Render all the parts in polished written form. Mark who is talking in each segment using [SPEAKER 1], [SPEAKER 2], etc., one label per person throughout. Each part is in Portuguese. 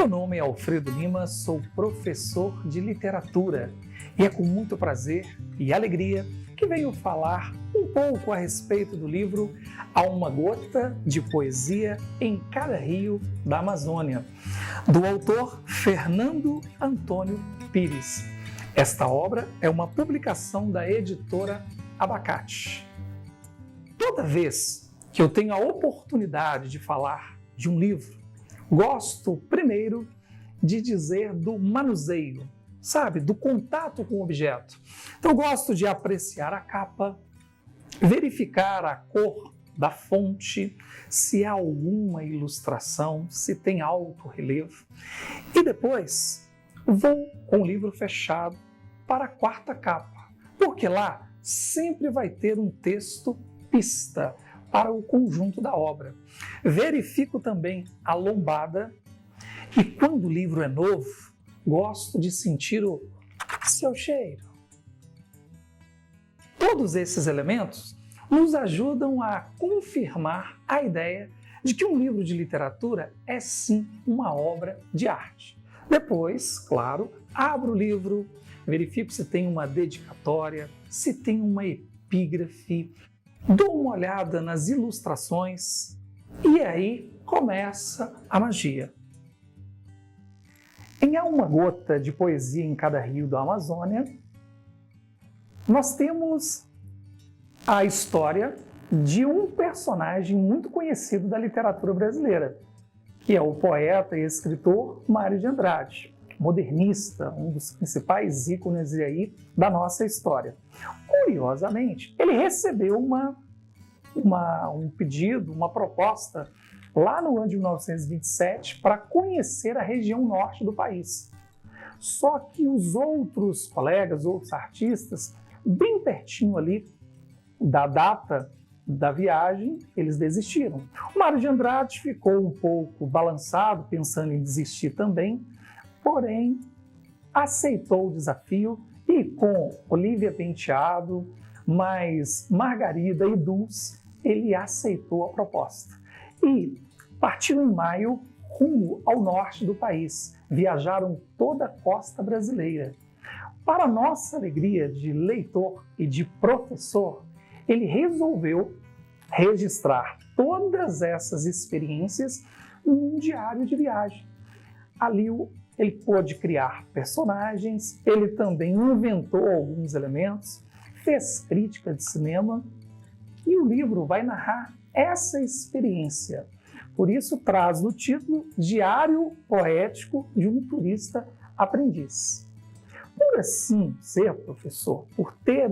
[SPEAKER 1] Meu nome é Alfredo Lima, sou professor de literatura e é com muito prazer e alegria que venho falar um pouco a respeito do livro Há uma Gota de Poesia em Cada Rio da Amazônia, do autor Fernando Antônio Pires. Esta obra é uma publicação da editora Abacate. Toda vez que eu tenho a oportunidade de falar de um livro, gosto primeiro de dizer do manuseio, sabe? Do contato com o objeto. Então gosto de apreciar a capa, verificar a cor da fonte, se há alguma ilustração, se tem alto relevo. E depois vou com o livro fechado para a quarta capa, porque lá sempre vai ter um texto pista para o conjunto da obra. Verifico também a lombada e quando o livro é novo, gosto de sentir o seu cheiro. Todos esses elementos nos ajudam a confirmar a ideia de que um livro de literatura é sim uma obra de arte. Depois, claro, abro o livro, verifico se tem uma dedicatória, se tem uma epígrafe, dou uma olhada nas ilustrações e aí começa a magia. Em Há uma Gota de Poesia em Cada Rio da Amazônia, nós temos a história de um personagem muito conhecido da literatura brasileira, que é o poeta e escritor Mário de Andrade, modernista, um dos principais ícones aí da nossa história. Curiosamente, ele recebeu um pedido, uma proposta lá no ano de 1927 para conhecer a região norte do país. Só que os outros colegas, outros artistas, bem pertinho ali da data da viagem, eles desistiram. O Mário de Andrade ficou um pouco balançado, pensando em desistir também, porém aceitou o desafio e com Olívia Penteado, mais Margarida e Dulce, ele aceitou a proposta. E partiu em maio rumo ao norte do país. Viajaram toda a costa brasileira. Para nossa alegria de leitor e de professor, ele resolveu registrar todas essas experiências num diário de viagem. Ali ele pôde criar personagens, ele também inventou alguns elementos, fez crítica de cinema e o livro vai narrar essa experiência. Por isso traz o título Diário Poético de um Turista Aprendiz. Por assim ser, professor, por ter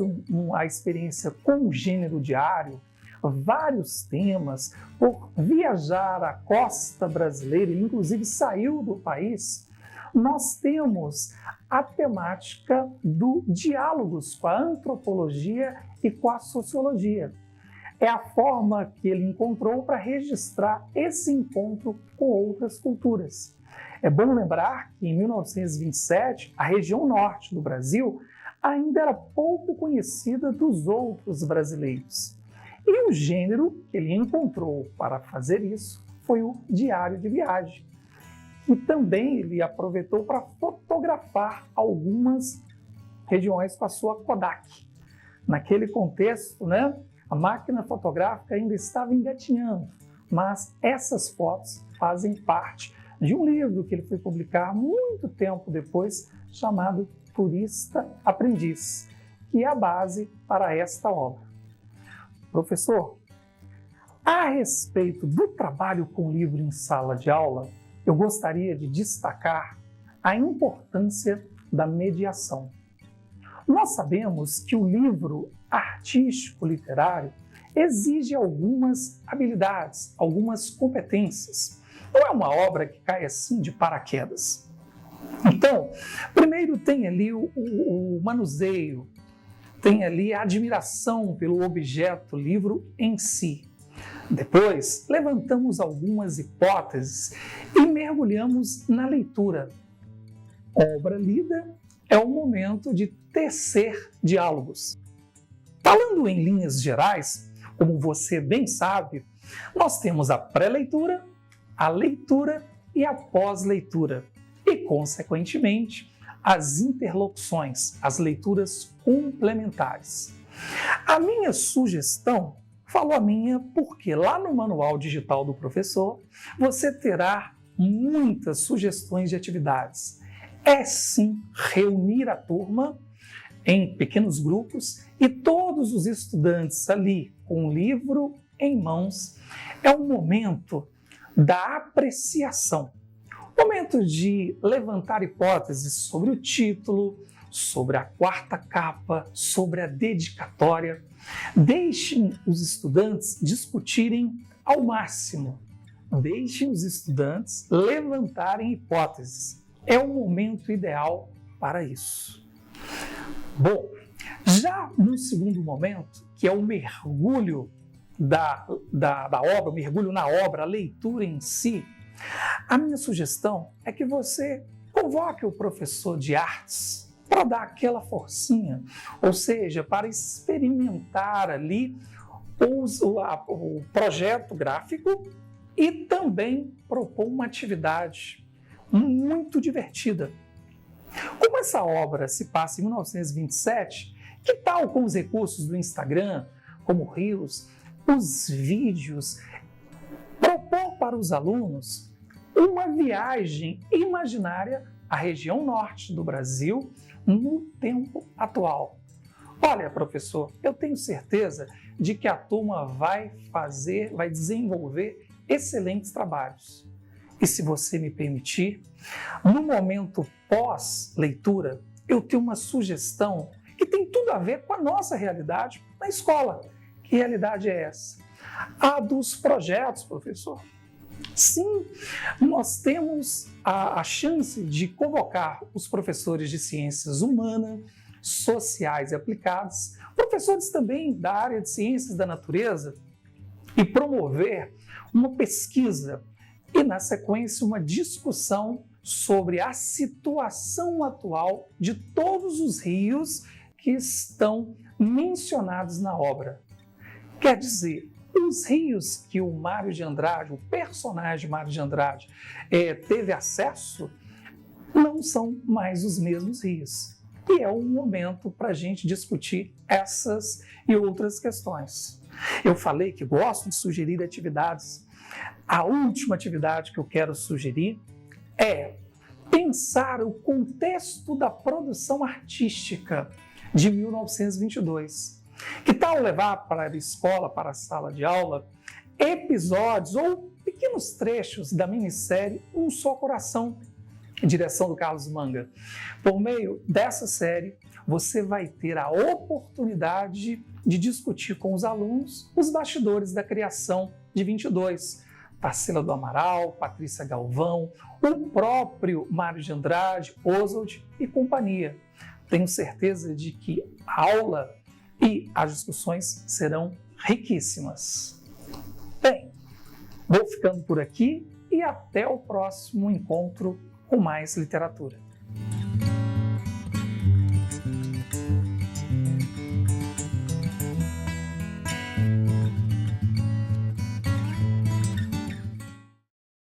[SPEAKER 1] a experiência com o gênero diário, vários temas, por viajar à costa brasileira, ele inclusive saiu do país, nós temos a temática do diálogos com a antropologia e com a sociologia. É a forma que ele encontrou para registrar esse encontro com outras culturas. É bom lembrar que em 1927, a região norte do Brasil ainda era pouco conhecida dos outros brasileiros. E o gênero que ele encontrou para fazer isso foi o diário de viagem. E também ele aproveitou para fotografar algumas regiões com a sua Kodak. Naquele contexto, a máquina fotográfica ainda estava engatinhando, mas essas fotos fazem parte de um livro que ele foi publicar muito tempo depois, chamado Turista Aprendiz, que é a base para esta obra. Professor, a respeito do trabalho com livro em sala de aula, eu gostaria de destacar a importância da mediação. Nós sabemos que o livro artístico literário exige algumas habilidades, algumas competências. Não é uma obra que cai assim de paraquedas. Então, primeiro tem ali o manuseio, tem ali a admiração pelo objeto, livro em si. Depois, levantamos algumas hipóteses e mergulhamos na leitura. Obra lida é o momento de tecer diálogos. Falando em linhas gerais, como você bem sabe, nós temos a pré-leitura, a leitura e a pós-leitura e, consequentemente, as interlocuções, as leituras complementares. A minha sugestão, falo a minha porque lá no Manual Digital do Professor você terá muitas sugestões de atividades. É sim reunir a turma em pequenos grupos e todos os estudantes ali com o livro em mãos. É um momento da apreciação, momento de levantar hipóteses sobre o título, sobre a quarta capa, sobre a dedicatória. Deixem os estudantes discutirem ao máximo. Deixem os estudantes levantarem hipóteses. É o momento ideal para isso. Bom, já no segundo momento, que é o mergulho da obra, o mergulho na obra, a leitura em si, a minha sugestão é que você convoque o professor de artes para dar aquela forcinha, ou seja, para experimentar ali o projeto gráfico e também propor uma atividade muito divertida. Como essa obra se passa em 1927, que tal com os recursos do Instagram, como Reels, os vídeos, propor para os alunos uma viagem imaginária à região norte do Brasil no tempo atual? Olha, professor, eu tenho certeza de que a turma vai desenvolver excelentes trabalhos. E se você me permitir, no momento pós-leitura, eu tenho uma sugestão que tem tudo a ver com a nossa realidade na escola. Que realidade é essa? A dos projetos, professor. Sim, nós temos a chance de convocar os professores de ciências humanas, sociais e aplicadas, professores também da área de ciências da natureza, e promover uma pesquisa e, na sequência, uma discussão sobre a situação atual de todos os rios que estão mencionados na obra. Quer dizer, os rios que o Mário de Andrade, o personagem Mário de Andrade, teve acesso, não são mais os mesmos rios. E é um momento para a gente discutir essas e outras questões. Eu falei que gosto de sugerir atividades. A última atividade que eu quero sugerir é pensar o contexto da produção artística de 1922. Que tal levar para a escola, para a sala de aula, episódios ou pequenos trechos da minissérie Um Só Coração, direção do Carlos Manga. Por meio dessa série, você vai ter a oportunidade de discutir com os alunos os bastidores da criação de 22. Tarsila do Amaral, Patrícia Galvão, o próprio Mário de Andrade, Oswald e companhia. Tenho certeza de que a aula e as discussões serão riquíssimas. Bem, vou ficando por aqui e até o próximo encontro com mais literatura.